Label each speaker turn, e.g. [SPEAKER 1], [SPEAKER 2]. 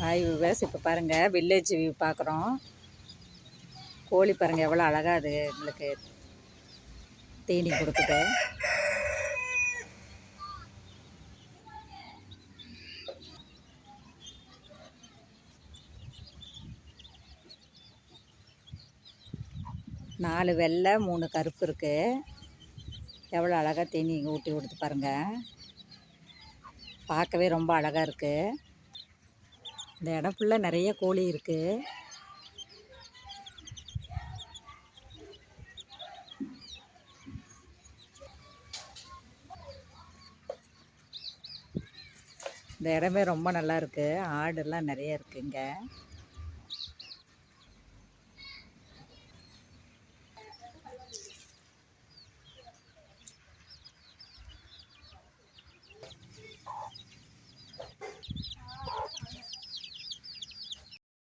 [SPEAKER 1] Hi viewers, இப்போ பாருங்கள் village view பார்க்குறோம். கோழி பாருங்கள் எவ்வளோ அழகாக அது எங்களுக்கு தீனி கொடுக்குது. நாலு வெள்ளை 3 கருப்பு இருக்குது. எவ்வளோ அழகாக தீனி ஊட்டி கொடுத்து பாருங்கள். பார்க்கவே ரொம்ப அழகாக இருக்குது. இந்த இடம் ஃபுல்லாக நிறைய கோழி இருக்குது. இந்த இடமே ரொம்ப நல்லா இருக்குது. ஆடெல்லாம் நிறைய இருக்குது இங்கே.